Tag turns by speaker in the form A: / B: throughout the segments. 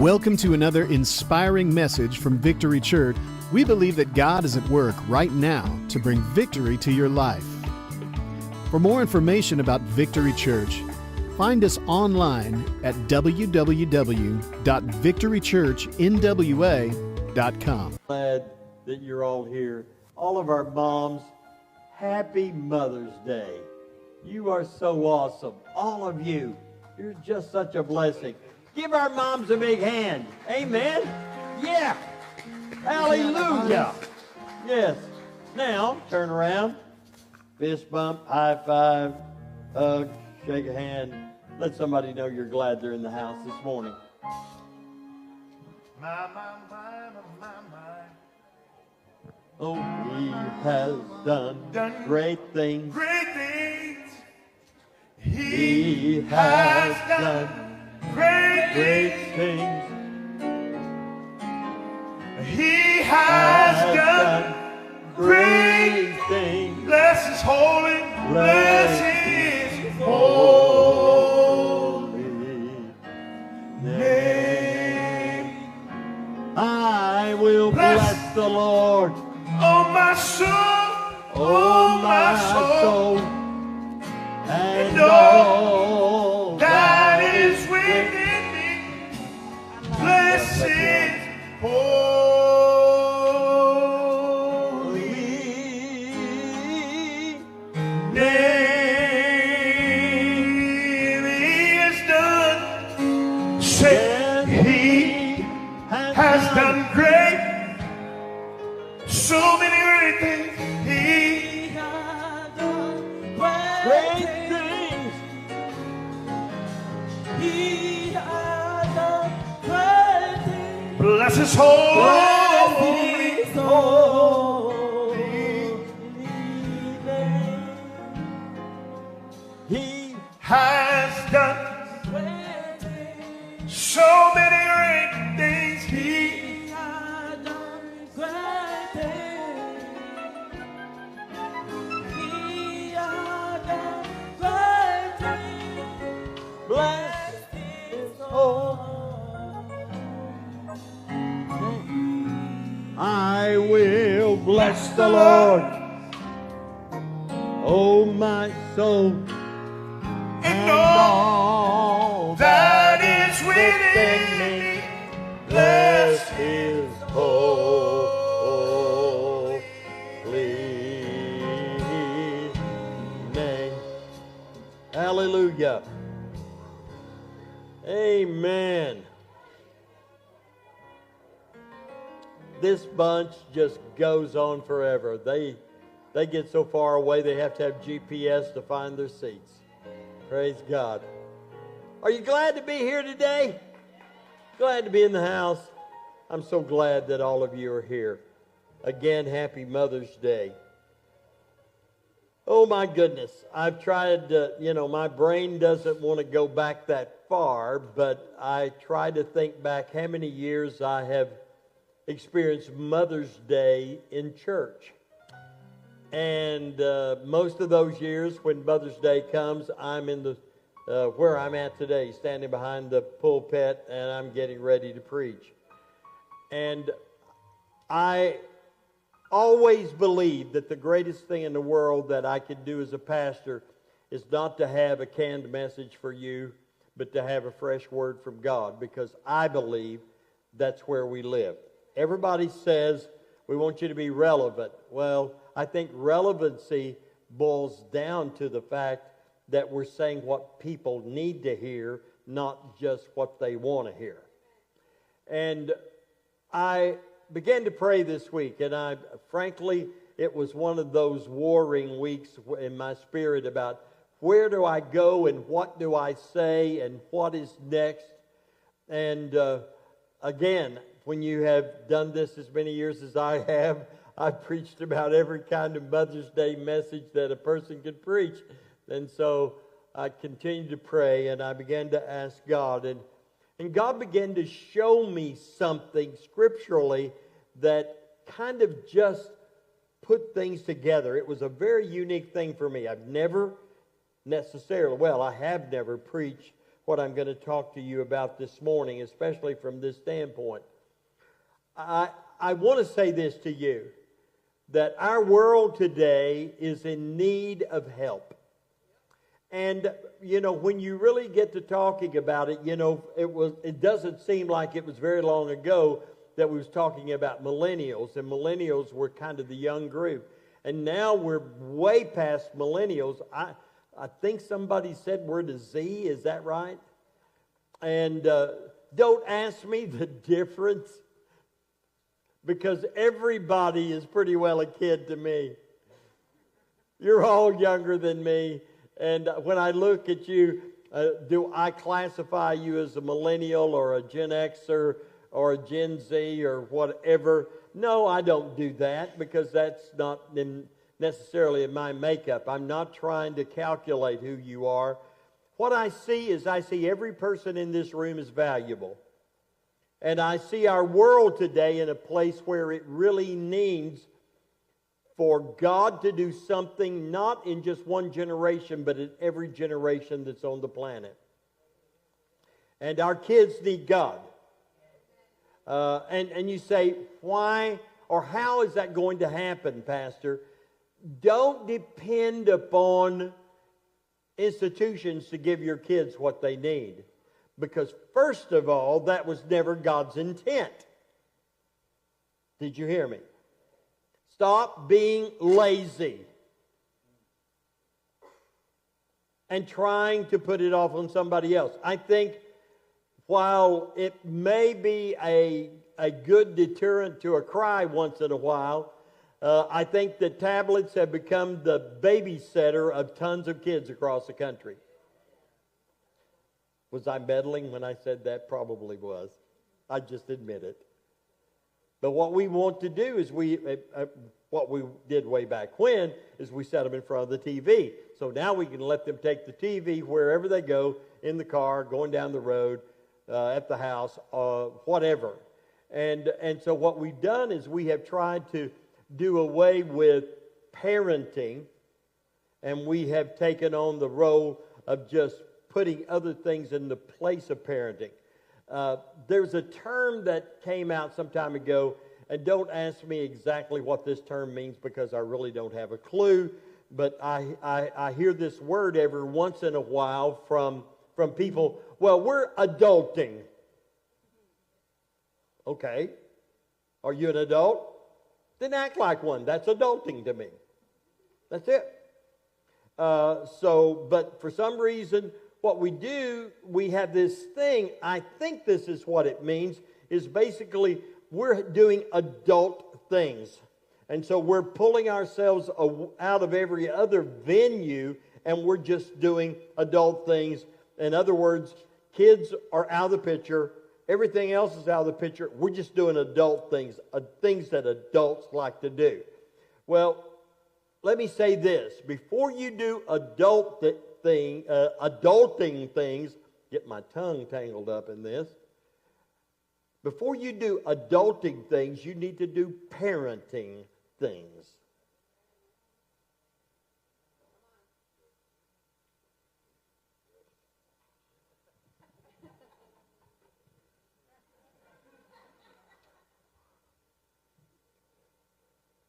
A: Welcome to another inspiring message from Victory Church. We believe that God is at work right now to bring victory to your life. For more information about Victory Church, find us online at www.victorychurchnwa.com.
B: Glad that you're all here. All of our moms, happy Mother's Day. You are so awesome. All of you. You're just such a blessing. Give our moms a big hand. Amen. Yeah. Hallelujah. Yes. Now, turn around. Fist bump, high five, hug, shake a hand. Let somebody know you're glad they're in the house this morning.
C: My.
B: Oh, he has done great things.
C: Great things.
B: He has done great things.
C: He has done
B: great things.
C: Bless his holy, bless his holy name.
B: I will bless the Lord.
C: Oh, my soul.
B: Oh, my soul. And all
C: that is within me. Bless his holy name. He has done. Say he has done great. So many great things. He has done
B: great things.
C: He has done great things. Bless his holy name.
B: He
C: Has done so many great things. He has done great things. He has done great things.
B: bless his holy name. I will bless the Lord. Oh, my soul.
C: And all that is within me,
B: Bless his holy name. Hallelujah. Amen. This bunch just goes on forever. They get so far away they have to have GPS to find their seats. Praise God. Are you glad to be here today? Glad to be in the house. I'm so glad that all of you are here. Again, happy Mother's Day. Oh my goodness. I've tried my brain doesn't want to go back that far, but I try to think back how many years I have experienced Mother's Day in church. And most of those years when Mother's Day comes, I'm in the where I'm at today, standing behind the pulpit, and I'm getting ready to preach. And I always believed that the greatest thing in the world that I could do as a pastor is not to have a canned message for you, but to have a fresh word from God, because I believe that's where we live. Everybody says, we want you to be relevant. Well, I think relevancy boils down to the fact that we're saying what people need to hear, not just what they want to hear. And I began to pray this week, and frankly, it was one of those warring weeks in my spirit about where do I go and what do I say and what is next. And again, when you have done this as many years as I have, I've preached about every kind of Mother's Day message that a person could preach. And so I continued to pray, and I began to ask God. And God began to show me something scripturally that kind of just put things together. It was a very unique thing for me. I've never necessarily, well, I have never preached what I'm going to talk to you about this morning, especially from this standpoint. I want to say this to you, that our world today is in need of help. And, when you really get to talking about it, it doesn't seem like it was very long ago that we was talking about millennials, and millennials were kind of the young group. And now we're way past millennials. I think somebody said we're to Z, is that right? And don't ask me the difference, because everybody is pretty well a kid to me. You're all younger than me, and when I look at you, do I classify you as a millennial or a Gen Xer or a Gen Z or whatever? No, I don't do that, because that's not necessarily in my makeup. I'm not trying to calculate who you are. What I see is every person in this room is valuable. And I see our world today in a place where it really needs for God to do something, not in just one generation, but in every generation that's on the planet. And our kids need God. And you say, why or how is that going to happen, Pastor? Don't depend upon institutions to give your kids what they need. Because first of all, that was never God's intent. Did you hear me? Stop being lazy and trying to put it off on somebody else. I think while it may be a good deterrent to a cry once in a while, I think that tablets have become the babysitter of tons of kids across the country. Was I meddling when I said that? Probably was. I just admit it. But what we want to do is what we did way back when is we set them in front of the TV. So now we can let them take the TV wherever they go, in the car, going down the road, at the house, whatever. And so what we've done is we have tried to do away with parenting, and we have taken on the role of just putting other things in the place of parenting. There's a term that came out some time ago, and don't ask me exactly what this term means, because I really don't have a clue, but I hear this word every once in a while from people. Well, we're adulting. Okay. Are you an adult? Then act like one. That's adulting to me. That's it. But for some reason, what we do, we have this thing, I think this is what it means, is basically we're doing adult things. And so we're pulling ourselves out of every other venue, and we're just doing adult things. In other words, kids are out of the picture. Everything else is out of the picture. We're just doing adult things, things that adults like to do. Well, let me say this. Before you do adulting things, get my tongue tangled up in this. Before you do adulting things, you need to do parenting things.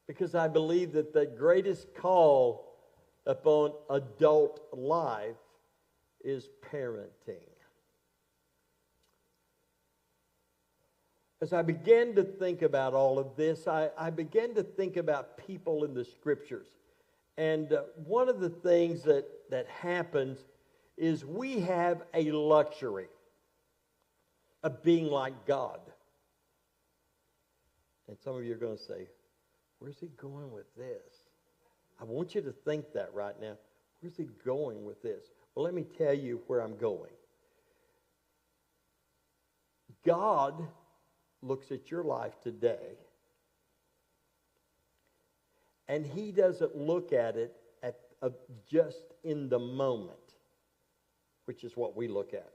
B: Because I believe that the greatest call upon adult life is parenting. As I began to think about all of this, I began to think about people in the Scriptures. And one of the things that happens is we have a luxury of being like God. And some of you are going to say, where's he going with this? I want you to think that right now. Where's he going with this? Well, let me tell you where I'm going. God looks at your life today, and he doesn't look at it just in the moment, which is what we look at.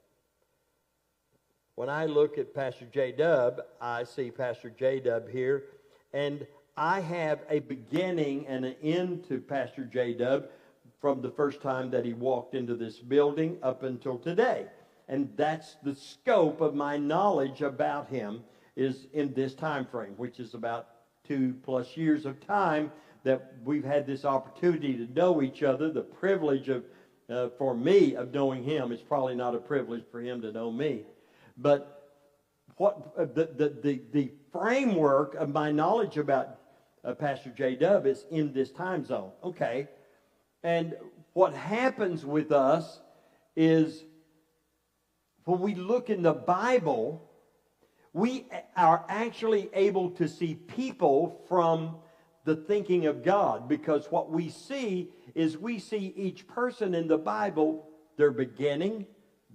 B: When I look at Pastor J-Dub, I see Pastor J-Dub here, and I have a beginning and an end to Pastor J-Dub from the first time that he walked into this building up until today. and that's the scope of my knowledge about him is in this time frame, which is about 2+ years of time that we've had this opportunity to know each other. The privilege of, for me, of knowing him is probably not a privilege for him to know me. But what the framework of my knowledge about Pastor J. Dub is in this time zone. Okay. And what happens with us is when we look in the Bible, we are actually able to see people from the thinking of God, because what we see is we see each person in the Bible, their beginning,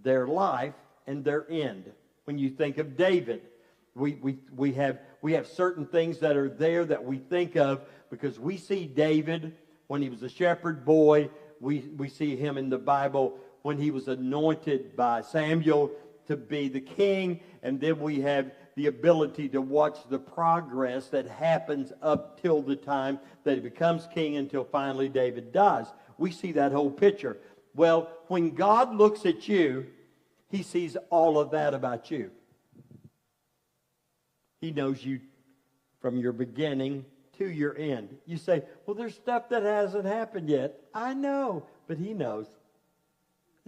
B: their life, and their end. When you think of David, we have certain things that are there that we think of because we see David when he was a shepherd boy. We see him in the Bible when he was anointed by Samuel to be the king, and then we have the ability to watch the progress that happens up till the time that he becomes king until finally David dies. We see that whole picture. Well, when God looks at you, he sees all of that about you. He knows you from your beginning to your end. You say, well, there's stuff that hasn't happened yet. I know, but he knows.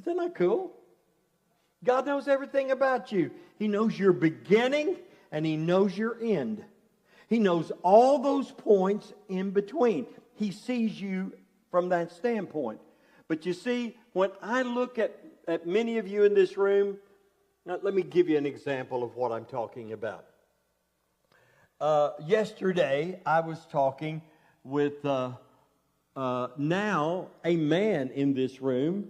B: Isn't that cool? God knows everything about you. He knows your beginning and he knows your end. He knows all those points in between. He sees you from that standpoint. But you see, when I look at many of you in this room, now let me give you an example of what I'm talking about. Yesterday, I was talking with now a man in this room.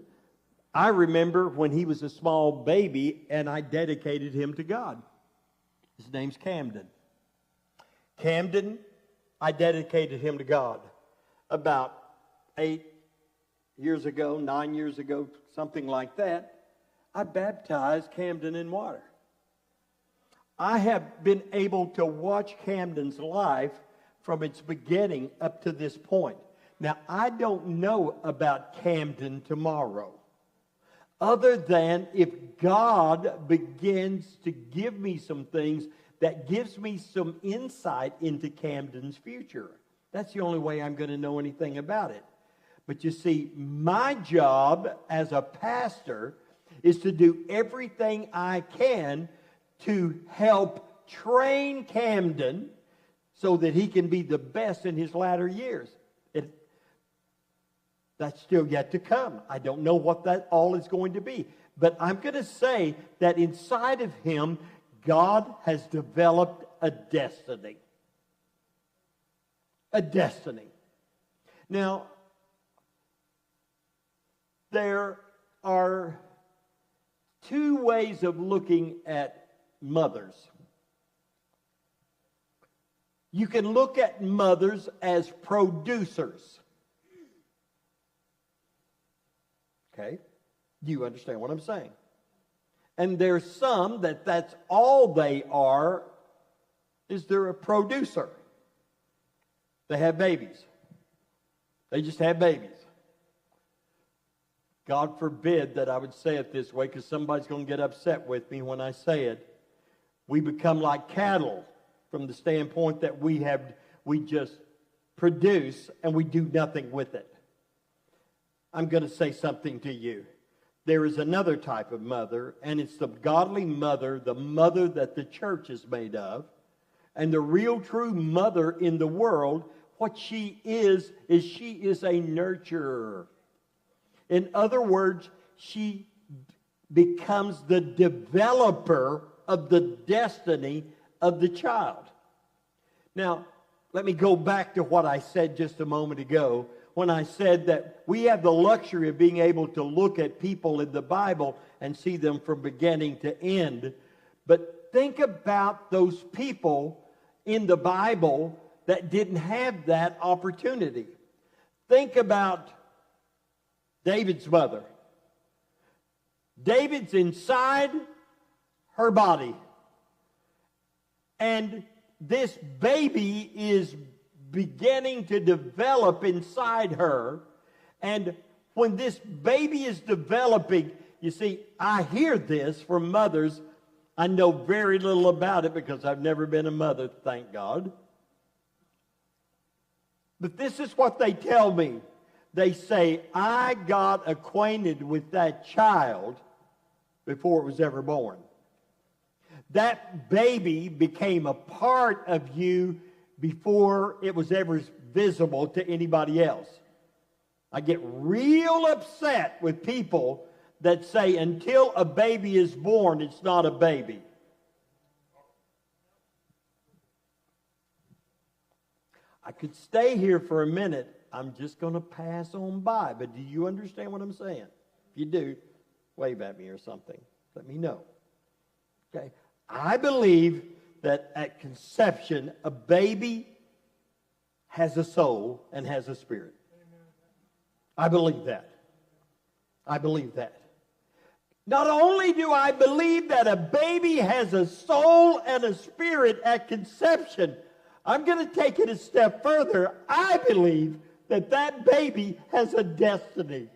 B: I remember when he was a small baby and I dedicated him to God. His name's Camden. Camden, I dedicated him to God about 8 years ago, 9 years ago, something like that. I baptized Camden in water. I have been able to watch Camden's life from its beginning up to this point. Now, I don't know about Camden tomorrow, other than if God begins to give me some things that gives me some insight into Camden's future. That's the only way I'm going to know anything about it. But you see, my job as a pastor is to do everything I can to help train Camden so that he can be the best in his latter years. That's still yet to come. I don't know what that all is going to be. But I'm going to say that inside of him, God has developed a destiny. A destiny. Now, there are two ways of looking at mothers. You can look at mothers as producers. Okay? You understand what I'm saying? And there's some that's all they are, is they're a producer. They have babies. They just have babies. God forbid that I would say it this way, because somebody's going to get upset with me when I say it. We become like cattle from the standpoint that we just produce and we do nothing with it. I'm going to say something to you. There is another type of mother, and it's the godly mother, the mother that the church is made of. And the real true mother in the world, what she is she is a nurturer. In other words, she becomes the developer of the destiny of the child. Now, let me go back to what I said just a moment ago when I said that we have the luxury of being able to look at people in the Bible and see them from beginning to end. But think about those people in the Bible that didn't have that opportunity. Think about David's mother. David's inside her body. And this baby is beginning to develop inside her. And when this baby is developing, You see, I hear this from mothers. I know very little about it because I've never been a mother, thank God. But this is what they tell me. They say, I got acquainted with that child before it was ever born. That baby became a part of you before it was ever visible to anybody else. I get real upset with people that say until a baby is born, it's not a baby. I could stay here for a minute. I'm just going to pass on by. But do you understand what I'm saying? If you do, wave at me or something. Let me know. Okay. I believe that at conception, a baby has a soul and has a spirit. I believe that. I believe that. Not only do I believe that a baby has a soul and a spirit at conception, I'm going to take it a step further. I believe that that baby has a destiny.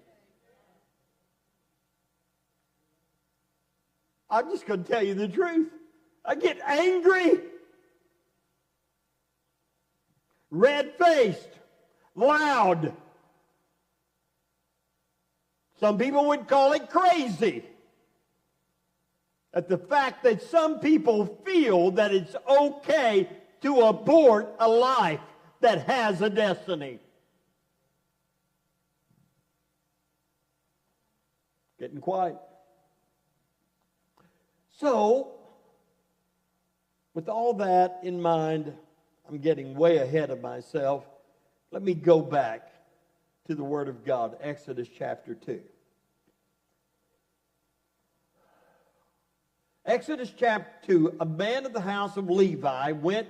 B: I'm just going to tell you the truth. I get angry, red-faced, loud. Some people would call it crazy. At the fact that some people feel that it's okay to abort a life that has a destiny. Getting quiet. So, with all that in mind, I'm getting way ahead of myself. Let me go back to the Word of God, Exodus chapter 2. Exodus chapter 2, a man of the house of Levi went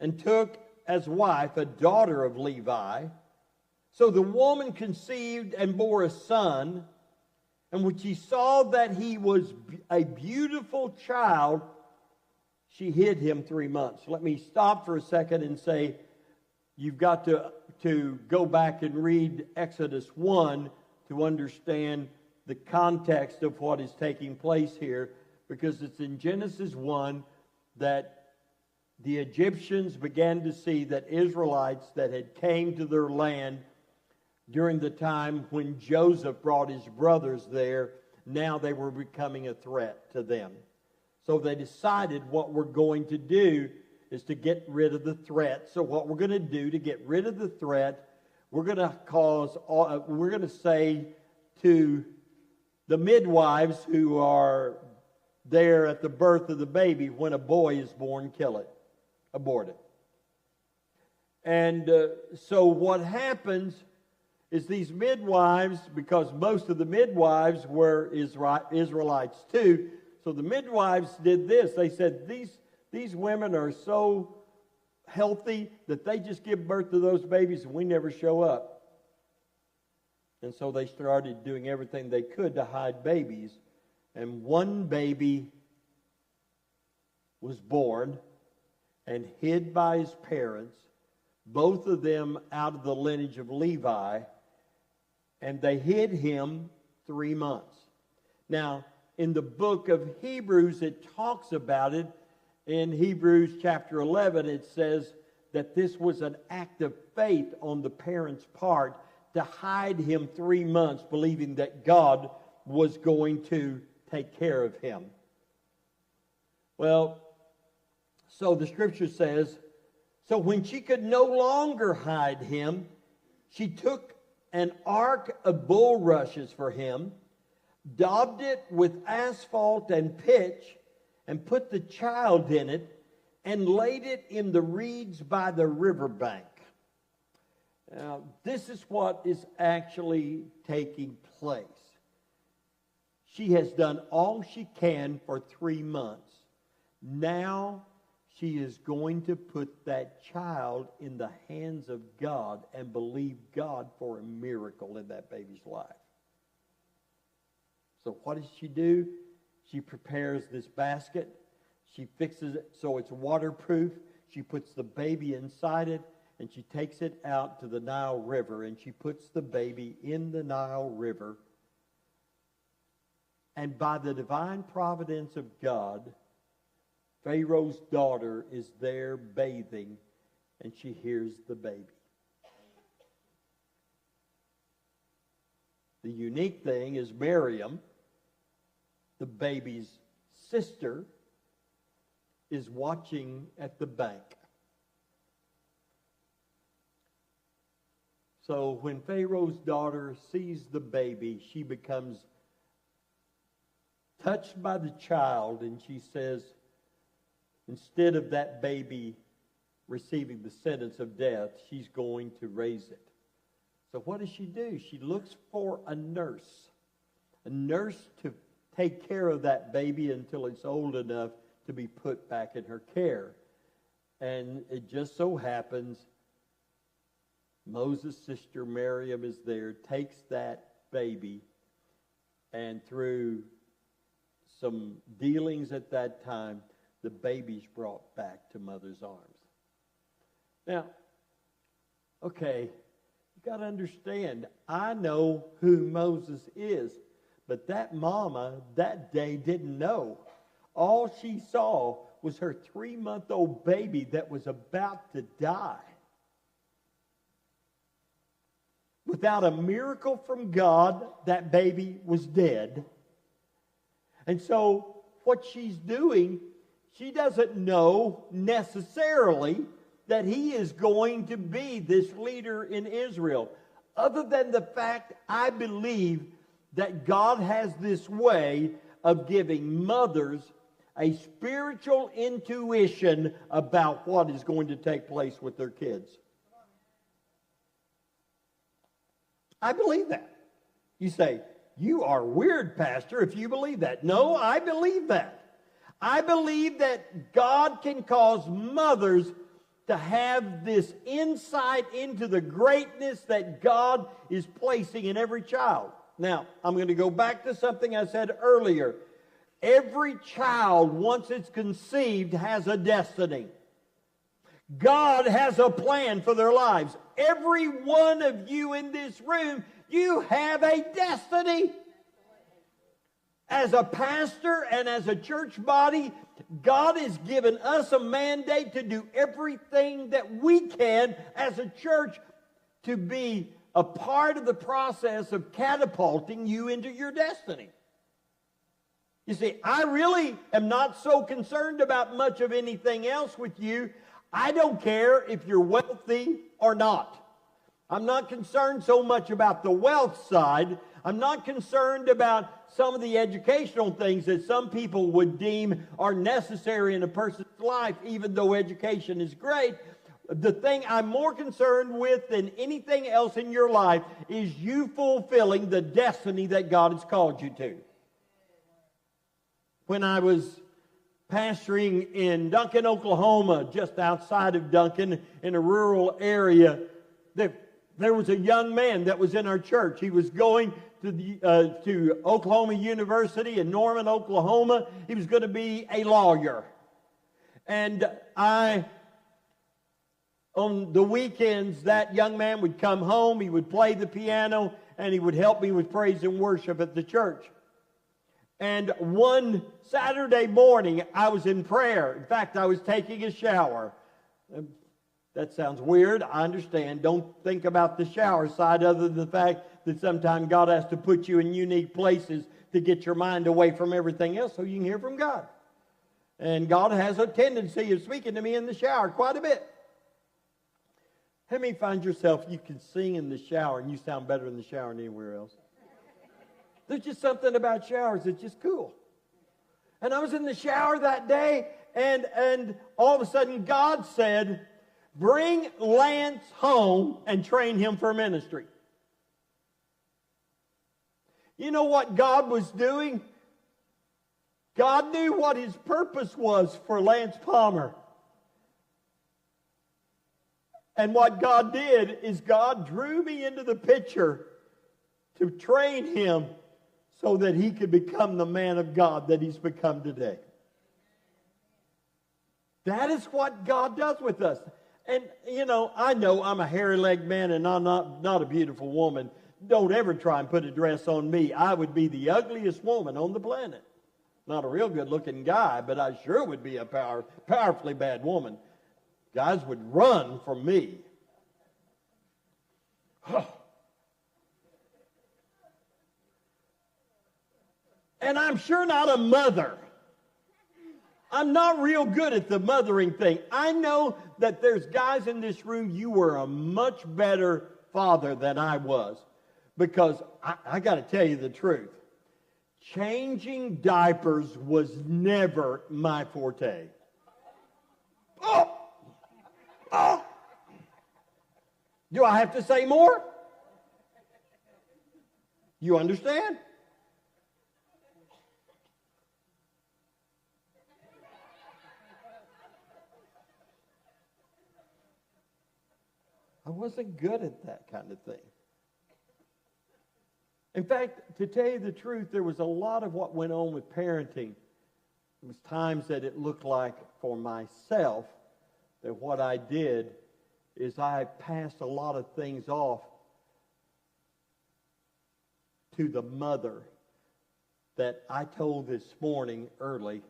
B: and took as wife a daughter of Levi. So the woman conceived and bore a son, and when she saw that he was a beautiful child, she hid him 3 months. Let me stop for a second and say, you've got to go back and read Exodus 1 to understand the context of what is taking place here, because it's in Genesis 1 that the Egyptians began to see that Israelites that had came to their land during the time when Joseph brought his brothers there, now they were becoming a threat to them. So they decided what we're going to do is to get rid of the threat. So what we're going to do to get rid of the threat, we're going to say to the midwives who are there at the birth of the baby, when a boy is born, kill it, abort it. And so what happens is these midwives, because most of the midwives were Israelites too, so the midwives did this. They said, these women are so healthy that they just give birth to those babies and we never show up. And so they started doing everything they could to hide babies. And one baby was born and hid by his parents, both of them out of the lineage of Levi, and they hid him 3 months. Now, in the book of Hebrews, it talks about it. In Hebrews chapter 11, it says that this was an act of faith on the parents' part to hide him 3 months, believing that God was going to take care of him. Well, so the scripture says, so when she could no longer hide him, she took an ark of bulrushes for him, daubed it with asphalt and pitch, and put the child in it, and laid it in the reeds by the riverbank. Now, this is what is actually taking place. She has done all she can for 3 months. Now she is going to put that child in the hands of God and believe God for a miracle in that baby's life. So what does she do? She prepares this basket. She fixes it so it's waterproof. She puts the baby inside it, and she takes it out to the Nile River, and she puts the baby in the Nile River. And by the divine providence of God, Pharaoh's daughter is there bathing, and she hears the baby. The unique thing is Miriam, the baby's sister, is watching at the bank. So when Pharaoh's daughter sees the baby, she becomes touched by the child, and she says, instead of that baby receiving the sentence of death, she's going to raise it. So what does she do? She looks for a nurse to take care of that baby until it's old enough to be put back in her care. And it just so happens Moses' sister Miriam is there, takes that baby, and through some dealings at that time, the baby's brought back to mother's arms. Now, okay, you got to understand, I know who Moses is, but that mama that day didn't know. All she saw was her 3-month-old baby that was about to die. Without a miracle from God, that baby was dead. And so what she's doing, she doesn't know necessarily that he is going to be this leader in Israel. Other than the fact, I believe that God has this way of giving mothers a spiritual intuition about what is going to take place with their kids. I believe that. You say, you are weird, Pastor, if you believe that. No, I believe that. I believe that God can cause mothers to have this insight into the greatness that God is placing in every child. Now, I'm going to go back to something I said earlier. Every child, once it's conceived, has a destiny. God has a plan for their lives. Every one of you in this room, you have a destiny. As a pastor and as a church body, God has given us a mandate to do everything that we can as a church to be a part of the process of catapulting you into your destiny. You see, I really am not so concerned about much of anything else with you. I don't care if you're wealthy or not. I'm not concerned so much about the wealth side. I'm not concerned about some of the educational things that some people would deem are necessary in a person's life, even though education is great. The thing I'm more concerned with than anything else in your life is you fulfilling the destiny that God has called you to. When I was pastoring in Duncan, Oklahoma, just outside of Duncan, in a rural area, there was a young man that was in our church. He was going to Oklahoma University in Norman, Oklahoma. He was going to be a lawyer. And on the weekends, that young man would come home, he would play the piano, and he would help me with praise and worship at the church. And one Saturday morning, I was in prayer. In fact, I was taking a shower. That sounds weird. I understand. Don't think about the shower side other than the fact that sometimes God has to put you in unique places to get your mind away from everything else so you can hear from God. And God has a tendency of speaking to me in the shower quite a bit. How many find yourself, you can sing in the shower and you sound better in the shower than anywhere else? There's just something about showers that's just cool. And I was in the shower that day, and all of a sudden God said, bring Lance home and train him for ministry. You know what God was doing? God knew what his purpose was for Lance Palmer. And what God did is God drew me into the picture to train him so that he could become the man of God that he's become today. That is what God does with us. And, you know I'm a hairy-legged man and I'm not a beautiful woman. don't ever try and put a dress on me. I would be the ugliest woman on the planet. Not a real good-looking guy, but I sure would be a powerfully bad woman. Guys would run from me. And I'm sure not a mother. I'm not real good at the mothering thing. I know that there's guys in this room, you were a much better father than I was. Because I got to tell you the truth. Changing diapers was never my forte. Oh! Oh! Do I have to say more? You understand? I wasn't good at that kind of thing. In fact, to tell you the truth, there was a lot of what went on with parenting. It was times that it looked like for myself that what I did is I passed a lot of things off to the mother that I told this morning early.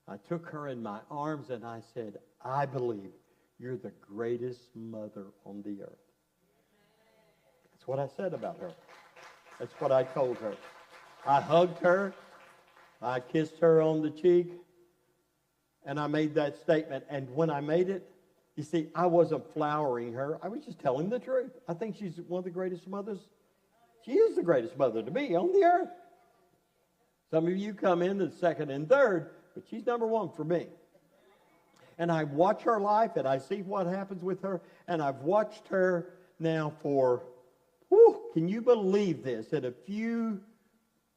B: I took her in my arms and I said, I believe you're the greatest mother on the earth. That's what I said about her. That's what I told her. I hugged her. I kissed her on the cheek. And I made that statement. And when I made it, you see, I wasn't flowering her. I was just telling the truth. I think she's one of the greatest mothers. She is the greatest mother to me on the earth. Some of you come in the second and third, but she's number one for me. And I watch her life, and I see what happens with her. And I've watched her now for, can you believe this? In a few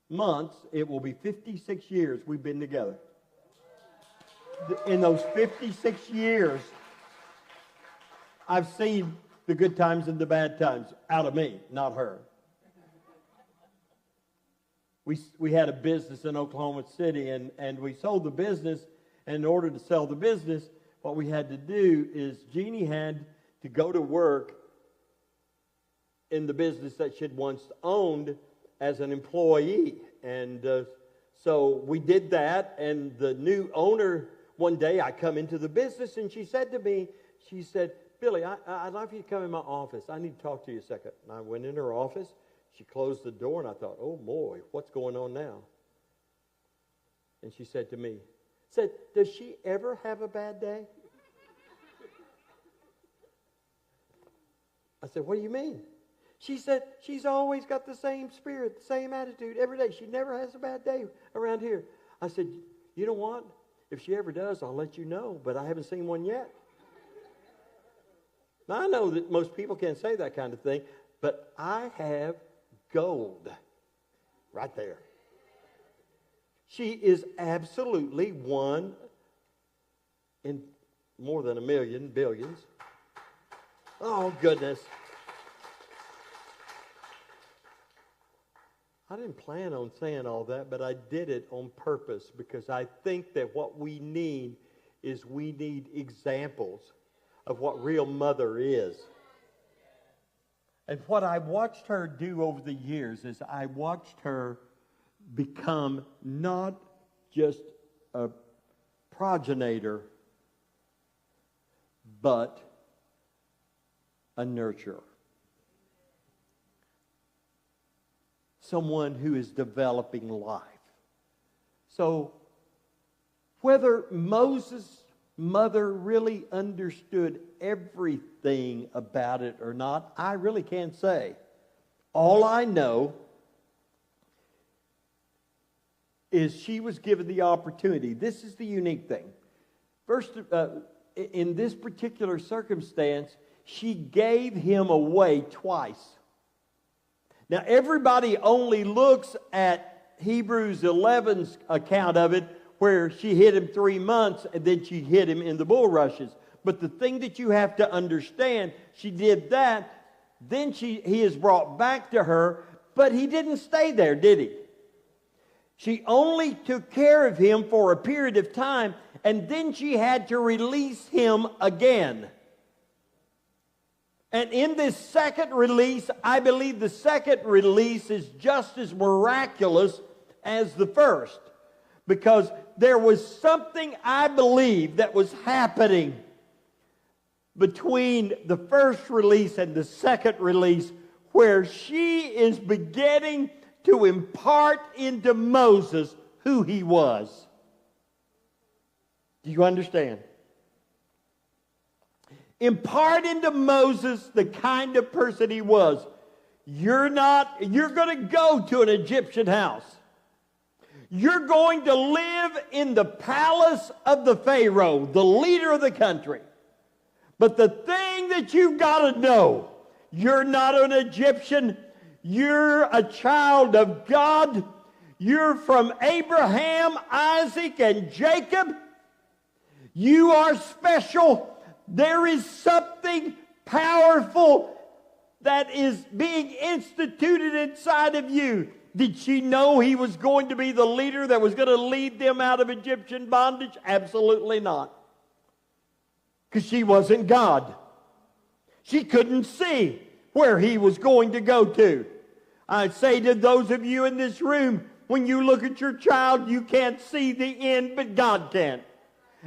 B: months, it will be 56 years we've been together. In those 56 years, I've seen the good times and the bad times out of me, not her. We had a business in Oklahoma City, and we sold the business. And in order to sell the business, what we had to do is Jeannie had to go to work in the business that she'd once owned as an employee. And so we did that, and the new owner, one day I come into the business, and she said to me, she said, Billy, I'd like you to come in my office. I need to talk to you a second. And I went in her office. She closed the door, and I thought, oh, boy, what's going on now? And she said to me, does she ever have a bad day? I said, what do you mean? She said, she's always got the same spirit, the same attitude every day. She never has a bad day around here. I said, you know what? If she ever does, I'll let you know, but I haven't seen one yet. Now, I know that most people can't say that kind of thing, but I have gold right there. She is absolutely one in more than a million, billions. Oh, goodness. I didn't plan on saying all that, but I did it on purpose because I think that what we need is we need examples of what real mother is. And what I watched her do over the years is I watched her become not just a progenitor, but a nurturer. Someone who is developing life. So, whether Moses' mother really understood everything about it or not, I really can't say. All I know is she was given the opportunity. This is the unique thing. First, in this particular circumstance, she gave him away twice. Now, everybody only looks at Hebrews 11's account of it, where she hid him 3 months and then she hid him in the bulrushes. But the thing that you have to understand, she did that, then he is brought back to her, but he didn't stay there, did he? She only took care of him for a period of time, and then she had to release him again. And in this second release, I believe the second release is just as miraculous as the first. Because there was something, I believe, that was happening between the first release and the second release, where she is beginning to impart into Moses who he was. Do you understand? Impart into Moses the kind of person he was. You're going to go to an Egyptian house. You're going to live in the palace of the Pharaoh, the leader of the country. But the thing that you've got to know, you're not an Egyptian. You're a child of God. You're from Abraham, Isaac, and Jacob. You are special. There is something powerful that is being instituted inside of you. Did she know he was going to be the leader that was going to lead them out of Egyptian bondage? Absolutely not. Because she wasn't God. She couldn't see where he was going to go to. I say to those of you in this room, when you look at your child, you can't see the end, but God can.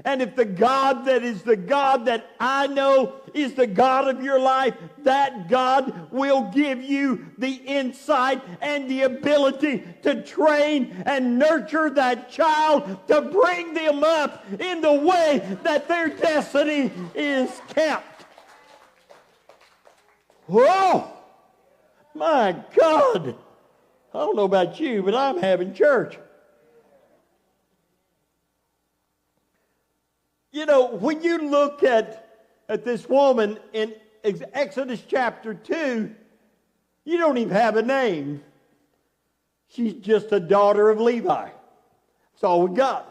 B: And if the God that is the God that I know is the God of your life, that God will give you the insight and the ability to train and nurture that child to bring them up in the way that their destiny is kept. Whoa! My God! I don't know about you, but I'm having church. You know, when you look at this woman in Exodus chapter 2, you don't even have a name. She's just a daughter of Levi. That's all we got.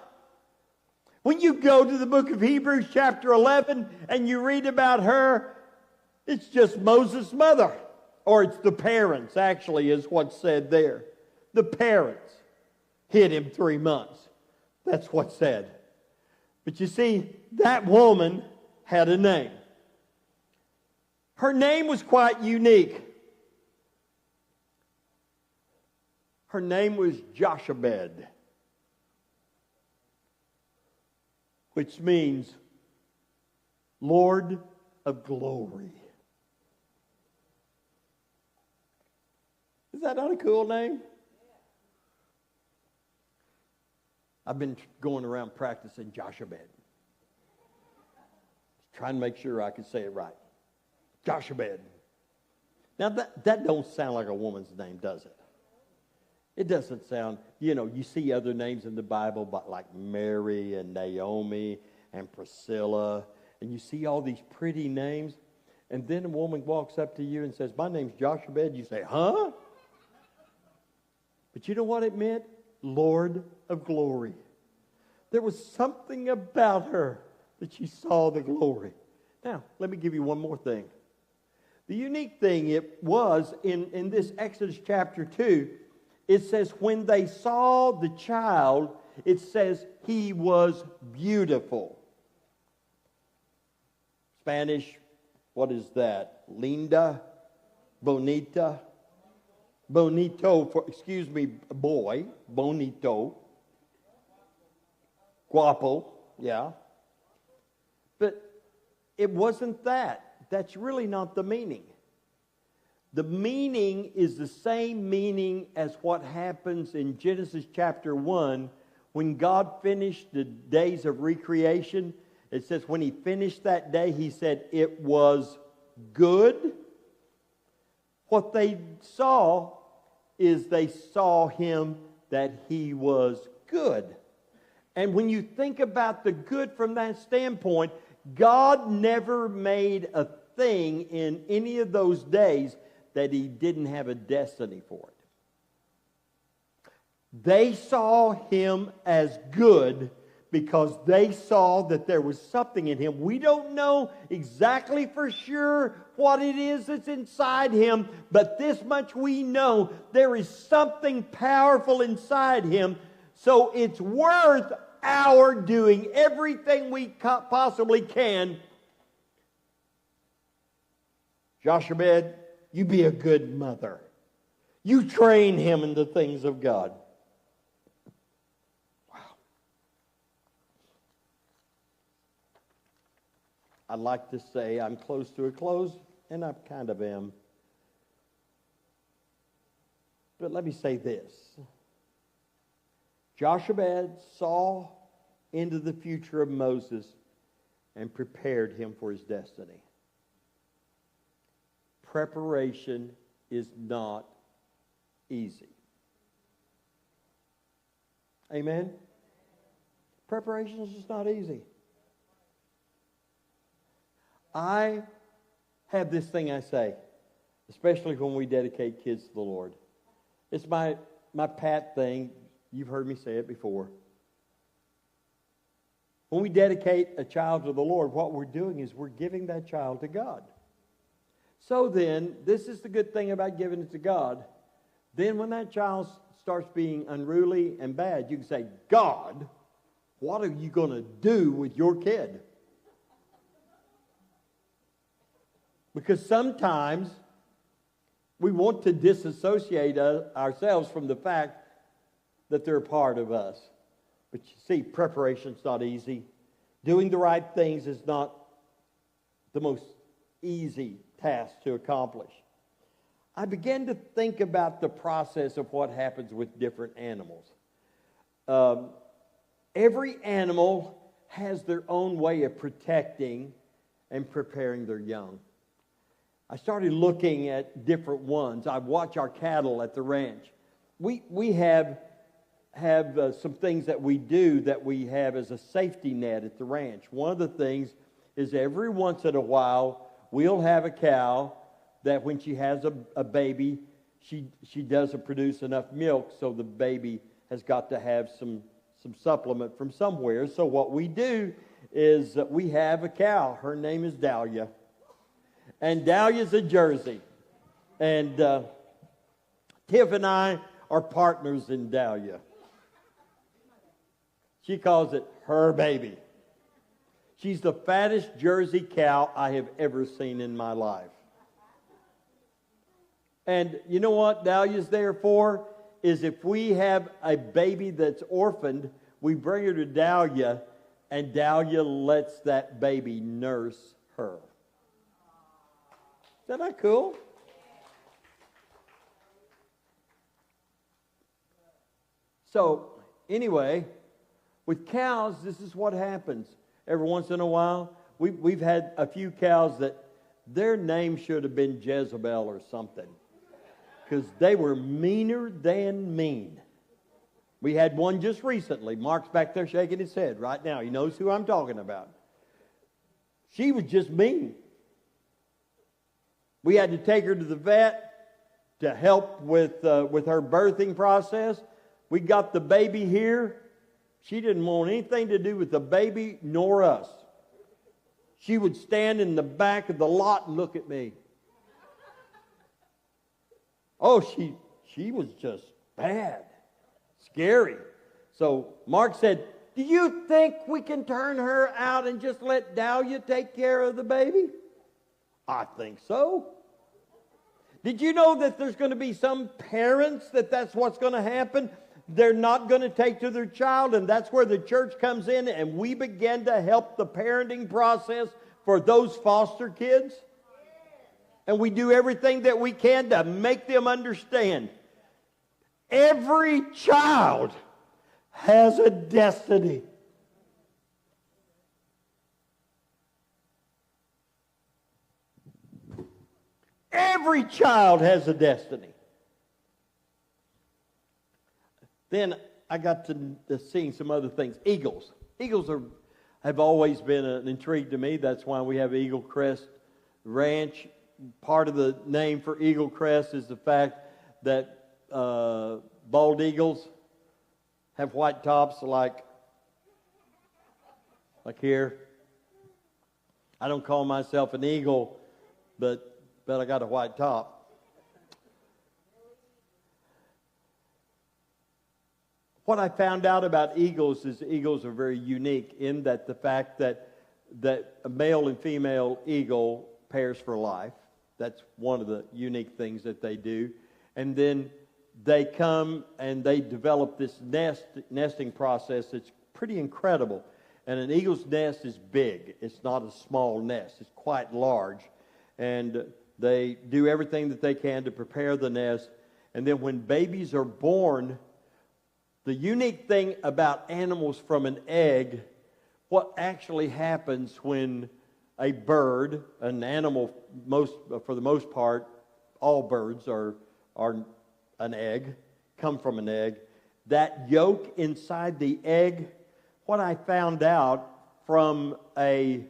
B: When you go to the book of Hebrews chapter 11 and you read about her, it's just Moses' mother. Or it's the parents, actually, is what's said there. The parents hid him 3 months. That's what's said. But you see, that woman had a name. Her name was quite unique. Her name was Jochebed, which means Lord of Glory. Is that not a cool name? I've been going around practicing Jochebed. Trying to make sure I can say it right. Jochebed. Now that don't sound like a woman's name, does it? It doesn't sound, you see other names in the Bible, but like Mary and Naomi and Priscilla, and you see all these pretty names, and then a woman walks up to you and says, my name's Jochebed. You say, huh? But you know what it meant? Lord of Glory. There was something about her that she saw the glory. Now, let me give you one more thing. The unique thing it was in this Exodus chapter 2, it says when they saw the child, it says he was beautiful. Spanish, what is that? Linda, bonita. Bonito, boy. Bonito. Guapo, yeah. But it wasn't that. That's really not the meaning. The meaning is the same meaning as what happens in Genesis chapter 1 when God finished the days of recreation. It says when he finished that day, he said it was good. What they saw is they saw him that he was good. And when you think about the good from that standpoint, God never made a thing in any of those days that he didn't have a destiny for it. They saw him as good because they saw that there was something in him. We don't know exactly for sure what it is that's inside him, but this much we know, there is something powerful inside him. So it's worth our doing everything we possibly can Jochebed, you be a good mother. You train him in the things of God. Wow. I'd like to say I'm close to a close, and I kind of am. But let me say this. Jochebed saw into the future of Moses and prepared him for his destiny. Preparation is not easy. Amen? Preparation is just not easy. I have this thing I say, especially when we dedicate kids to the Lord. It's my pat thing. You've heard me say it before. When we dedicate a child to the Lord, what we're doing is we're giving that child to God. So then, this is the good thing about giving it to God. Then when that child starts being unruly and bad, you can say, God, what are you going to do with your kid? Because sometimes we want to disassociate ourselves from the fact that they're a part of us. But you see, preparation's not easy. Doing the right things is not the most easy task to accomplish. I began to think about the process of what happens with different animals. Every animal has their own way of protecting and preparing their young. I started looking at different ones. I watch our cattle at the ranch. We have some things that we do that we have as a safety net at the ranch. One of the things is every once in a while we'll have a cow that when she has a baby, she doesn't produce enough milk, so the baby has got to have some supplement from somewhere. So what we do is we have a cow. Her name is Dahlia. And Dahlia's a Jersey. And Tiff and I are partners in Dahlia. She calls it her baby. She's the fattest Jersey cow I have ever seen in my life. And you know what Dahlia's there for? Is if we have a baby that's orphaned, we bring her to Dahlia, and Dahlia lets that baby nurse her. Isn't that cool? So, anyway, with cows, this is what happens. Every once in a while, we've had a few cows that their name should have been Jezebel or something, because they were meaner than mean. We had one just recently. Mark's back there shaking his head right now. He knows who I'm talking about. She was just mean. We had to take her to the vet to help with her birthing process. We got the baby here. She didn't want anything to do with the baby nor us. She would stand in the back of the lot and look at me. Oh, she was just bad, scary. So Mark said, do you think we can turn her out and just let Dahlia take care of the baby? I think so. Did you know that there's going to be some parents that's what's going to happen? They're not going to take to their child, and that's where the church comes in, and we begin to help the parenting process for those foster kids. And we do everything that we can to make them understand. Every child has a destiny. Every child has a destiny. Then I got to seeing some other things. Eagles. Eagles have always been an intrigue to me. That's why we have Eagle Crest Ranch. Part of the name for Eagle Crest is the fact that bald eagles have white tops like here. I don't call myself an eagle, but I got a white top. What I found out about eagles is eagles are very unique in that the fact that a male and female eagle pairs for life. That's one of the unique things that they do. And then they come and they develop this nesting process that's pretty incredible. And an eagle's nest is big. It's not a small nest. It's quite large. And they do everything that they can to prepare the nest. And then when babies are born, the unique thing about animals from an egg, what actually happens when a bird, an animal, for the most part, all birds are an egg, come from an egg. That yolk inside the egg, what I found out from a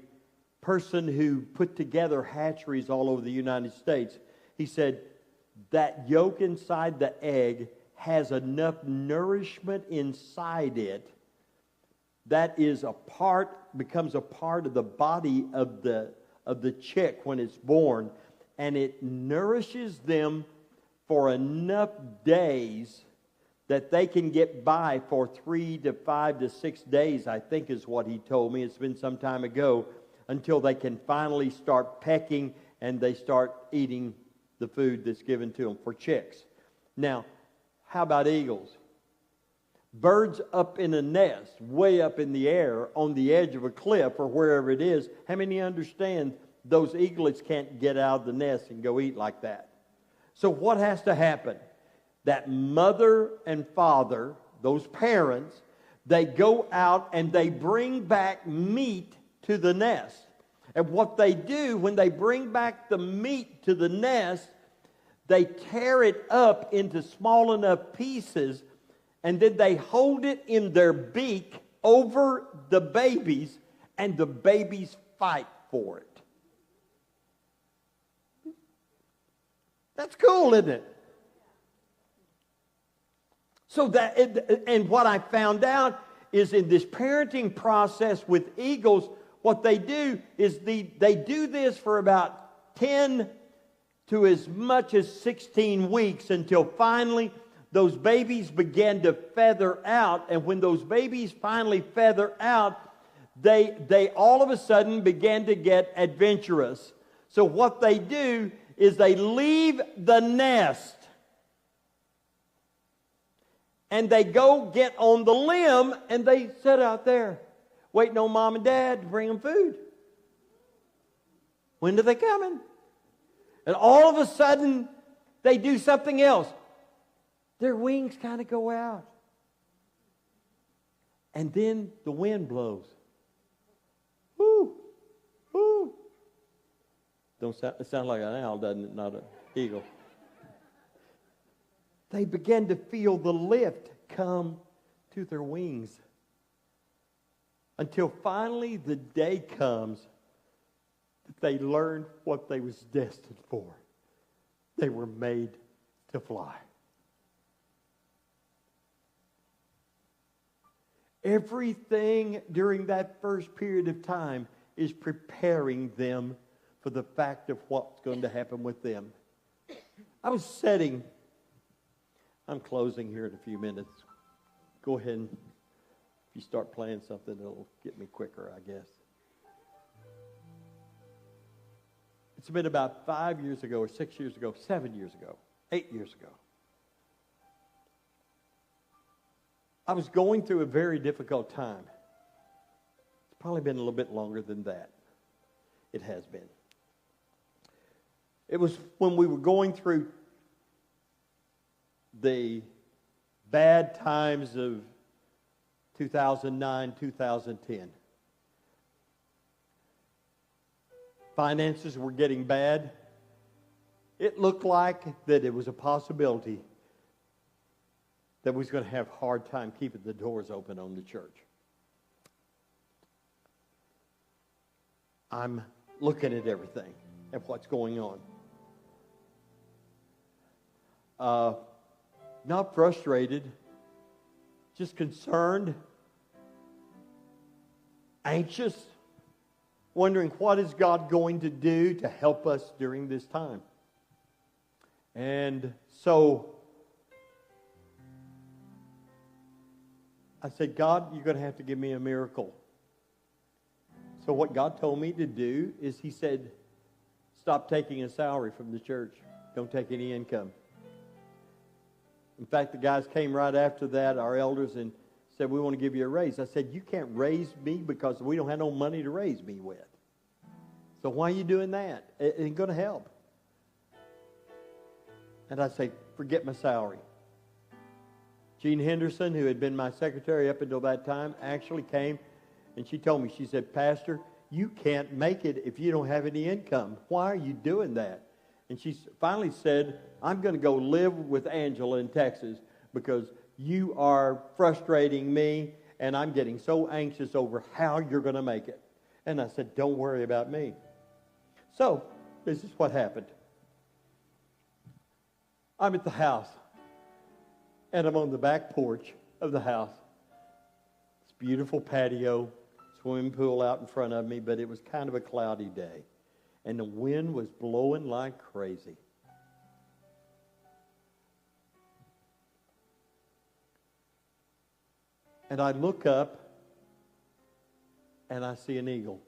B: person who put together hatcheries all over the United States, he said that yolk inside the egg has enough nourishment inside it that becomes a part of the body of the chick when it's born, and it nourishes them for enough days that they can get by for 3 to 5 to 6 days, I think is what he told me. It's been some time ago, until they can finally start pecking and they start eating the food that's given to them for chicks. Now, how about eagles? Birds up in a nest, way up in the air, on the edge of a cliff or wherever it is. How many understand those eaglets can't get out of the nest and go eat like that? So what has to happen? That mother and father, those parents, they go out and they bring back meat to the nest. And what they do when they bring back the meat to the nest, they tear it up into small enough pieces, and then they hold it in their beak over the babies, and the babies fight for it. That's cool, isn't it? So and what I found out is in this parenting process with eagles, what they do is they do this for about 10 to as much as 16 weeks until finally those babies begin to feather out. And when those babies finally feather out, they all of a sudden begin to get adventurous. So what they do is they leave the nest and they go get on the limb and they sit out there waiting on mom and dad to bring them food. When are they coming? And all of a sudden, they do something else. Their wings kind of go out. And then the wind blows. Whoo! Whoo! It sounds like an owl, doesn't it? Not an eagle. They begin to feel the lift come to their wings. Until finally the day comes that they learn what they was destined for. They were made to fly. Everything during that first period of time is preparing them for the fact of what's going to happen with them. I'm closing here in a few minutes. Go ahead and if you start playing something, it'll get me quicker, I guess. It's been about 5 years ago, or 6 years ago, 7 years ago, 8 years ago. I was going through a very difficult time. It's probably been a little bit longer than that. It has been. It was when we were going through the bad times of 2009, 2010. Finances were getting bad. It looked like that it was a possibility that we was going to have a hard time keeping the doors open on the church. I'm looking at everything and what's going on. Not frustrated, just concerned, anxious, wondering what is God going to do to help us during this time. And so I said, God, you're going to have to give me a miracle. So what God told me to do is he said, stop taking a salary from the church. Don't take any income. In fact, the guys came right after that, our elders, and said, we want to give you a raise. I said, you can't raise me because we don't have no money to raise me with. So why are you doing that? It ain't going to help. And I say, forget my salary. Jean Henderson, who had been my secretary up until that time, actually came and she told me, she said, Pastor, you can't make it if you don't have any income. Why are you doing that? And she finally said, I'm going to go live with Angela in Texas because you are frustrating me and I'm getting so anxious over how you're going to make it. And I said, don't worry about me. So, this is what happened. I'm at the house and I'm on the back porch of the house. It's a beautiful patio, swimming pool out in front of me, but it was kind of a cloudy day. And the wind was blowing like crazy. And I look up and I see an eagle.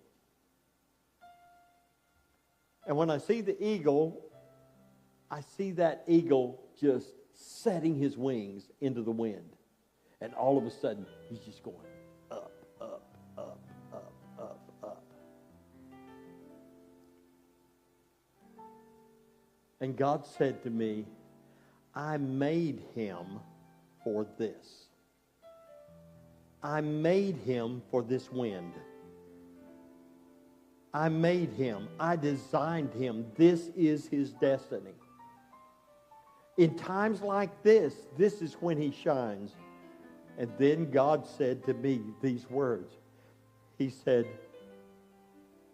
B: And when I see the eagle, I see that eagle just setting his wings into the wind. And all of a sudden, he's just going up, up, up, up, up, up. And God said to me, I made him for this. I made him for this wind. I made him. I designed him. This is his destiny. In times like this, this is when he shines. And then God said to me these words. He said,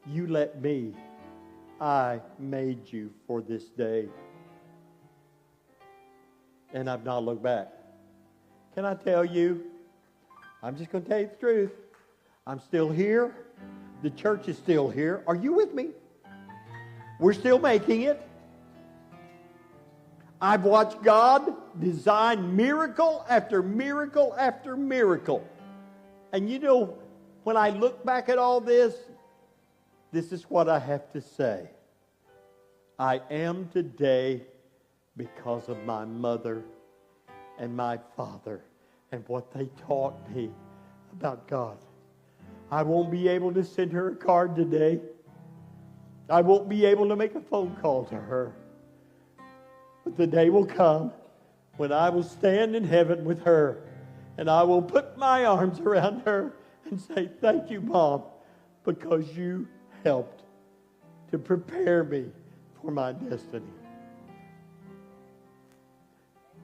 B: you let me. I made you for this day. And I've not looked back. Can I tell you? I'm just going to tell you the truth. I'm still here. The church is still here. Are you with me? We're still making it. I've watched God design miracle after miracle after miracle. And you know, when I look back at all this, this is what I have to say. I am today because of my mother and my father and what they taught me about God. I won't be able to send her a card today. I won't be able to make a phone call to her. But the day will come when I will stand in heaven with her and I will put my arms around her and say, thank you, Mom, because you helped to prepare me for my destiny.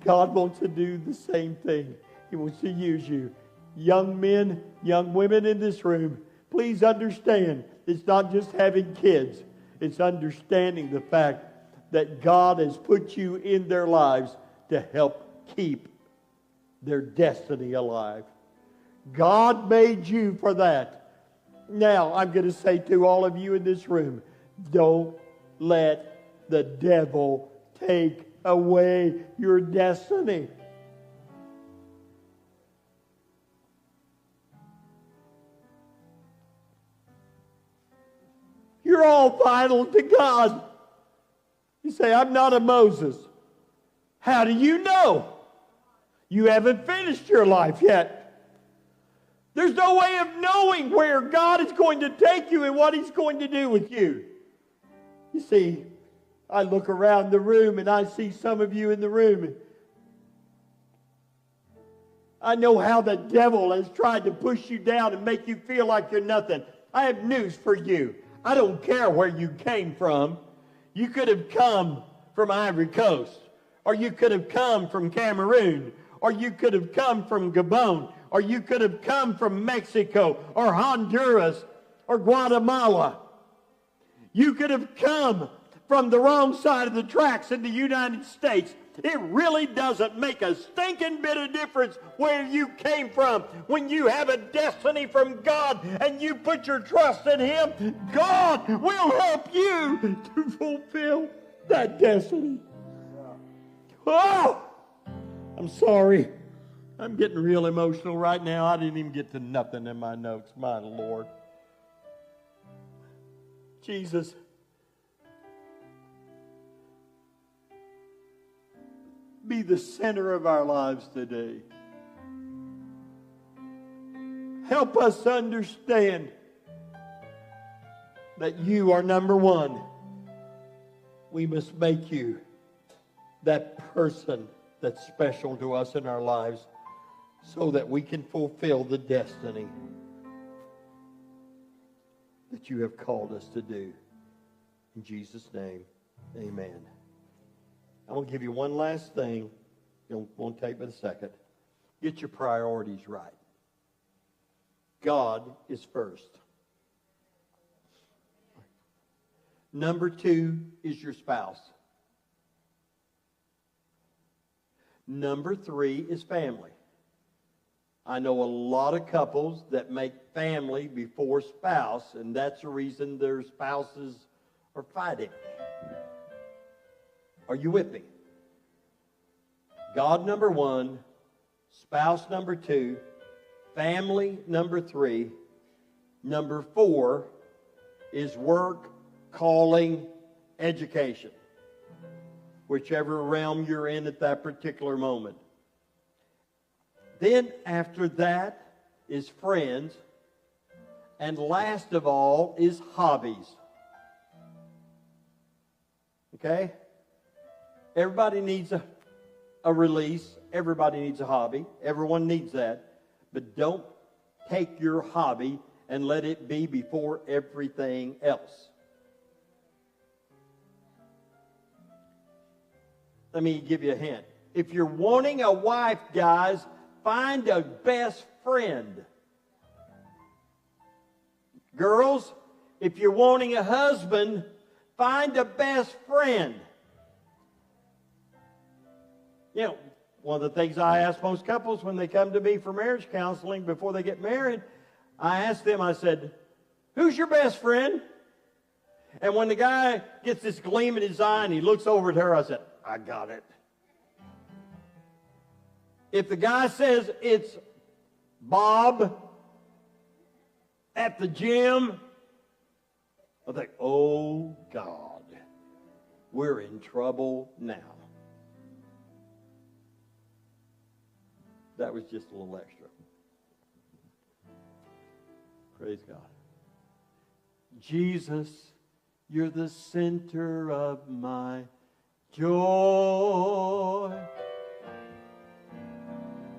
B: God wants to do the same thing. He wants to use you. Young men, young women in this room, please understand, it's not just having kids. It's understanding the fact that God has put you in their lives to help keep their destiny alive. God made you for that. Now, I'm going to say to all of you in this room, don't let the devil take away your destiny. You're all vital to God. You say, I'm not a Moses. How do you know? You haven't finished your life yet. There's no way of knowing where God is going to take you and what He's going to do with you. You see, I look around the room and I see some of you in the room. I know how the devil has tried to push you down and make you feel like you're nothing. I have news for you. I don't care where you came from. You could have come from Ivory Coast, or you could have come from Cameroon, or you could have come from Gabon, or you could have come from Mexico, or Honduras, or Guatemala. You could have come from the wrong side of the tracks in the United States. It really doesn't make a stinking bit of difference where you came from. When you have a destiny from God and you put your trust in Him, God will help you to fulfill that destiny. Oh, I'm sorry. I'm getting real emotional right now. I didn't even get to nothing in my notes. My Lord. Jesus, be the center of our lives today. Help us understand that you are number one. We must make you that person that's special to us in our lives so that we can fulfill the destiny that you have called us to do. In Jesus' name, amen. I'm going to give you one last thing. It won't take but a second. Get your priorities right. God is first. Number two is your spouse. Number three is family. I know a lot of couples that make family before spouse, and that's the reason their spouses are fighting. Are you with me? God number one, spouse number two, family number three, number four is work, calling, education, whichever realm you're in at that particular moment. Then after that is friends, and last of all is hobbies. Okay? Everybody needs a release. Everybody needs a hobby. Everyone needs that. But don't take your hobby and let it be before everything else. Let me give you a hint. If you're wanting a wife, guys, find a best friend. Girls, if you're wanting a husband, find a best friend. You know, one of the things I ask most couples when they come to me for marriage counseling before they get married, I ask them, I said, who's your best friend? And when the guy gets this gleam in his eye and he looks over at her, I said, I got it. If the guy says it's Bob at the gym, I think, oh God, we're in trouble now. That was just a little extra. Praise God. Jesus, you're the center of my joy.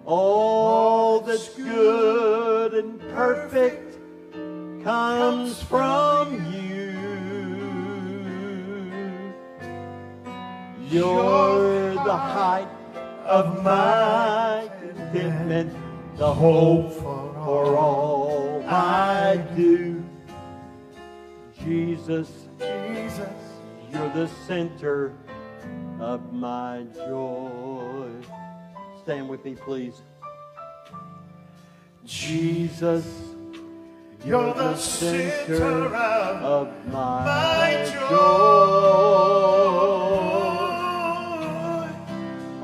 B: All that's good and perfect comes from you. You're the height of my contentment, the hope for all I do. Jesus, you're the center of my joy. Stand with me, please. Jesus, you're the center of my joy.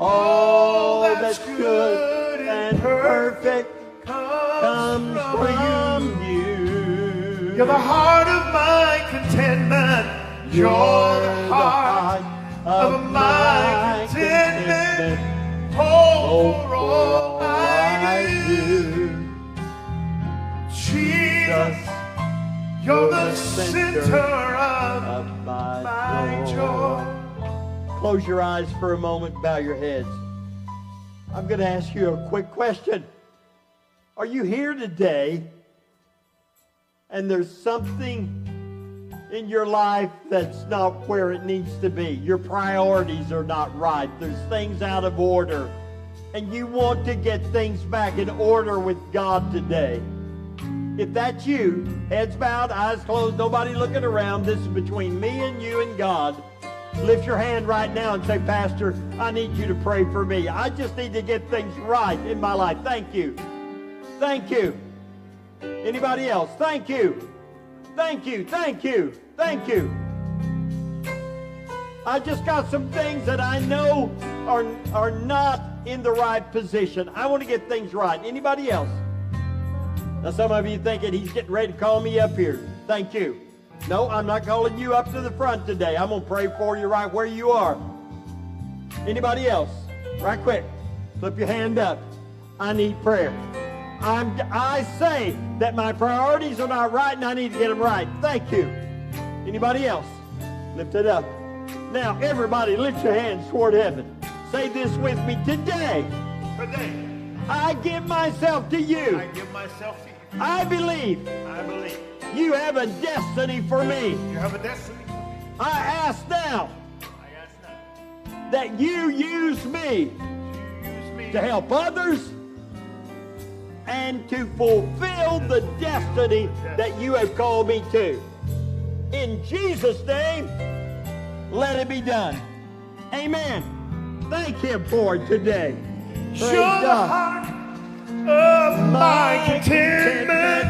B: All that's good and perfect comes from you.
C: You're the heart of my contentment. You're the heart of my contentment. Hope for all I do. Jesus, you're the center of my joy.
B: Close your eyes for a moment, bow your heads. I'm going to ask you a quick question. Are you here today and there's something in your life that's not where it needs to be? Your priorities are not right. There's things out of order. And you want to get things back in order with God today. If that's you, heads bowed, eyes closed, nobody looking around, this is between me and you and God. Lift your hand right now and say, Pastor, I need you to pray for me. I just need to get things right in my life. Thank you. Thank you. Anybody else? Thank you. Thank you. Thank you. Thank you. I just got some things that I know are not in the right position. I want to get things right. Anybody else? Now some of you thinking he's getting ready to call me up here. Thank you. No, I'm not calling you up to the front today. I'm going to pray for you right where you are. Anybody else? Right quick. Flip your hand up. I need prayer. I say that my priorities are not right and I need to get them right. Thank you. Anybody else? Lift it up. Now, everybody, lift your hands toward heaven. Say this with me. Today, I give myself to you.
C: I give myself to you.
B: I believe
C: I believe
B: you have a destiny for me.
C: you have a destiny.
B: I ask now
C: I ask now
B: that you use me
C: you use me
B: to help others and to fulfill the destiny that you have called me to. In Jesus' name, let it be done. Amen. Thank him for it today. Praise
C: Show the
B: God.
C: heart of my contentment.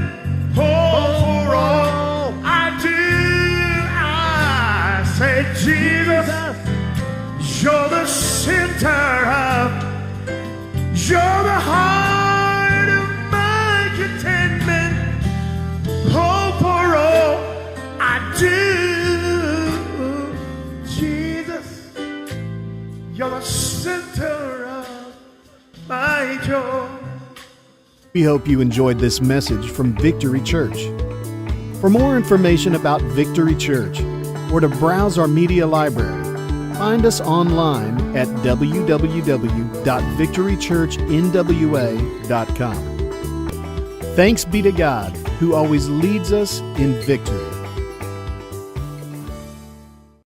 C: Oh, for all I do, I say, Jesus, you're the center of, you're the heart of my contentment. Oh, for all I do, Jesus, you're the center of my joy.
A: We hope you enjoyed this message from Victory Church. For more information about Victory Church or to browse our media library, find us online at www.victorychurchnwa.com. Thanks be to God, who always leads us in victory.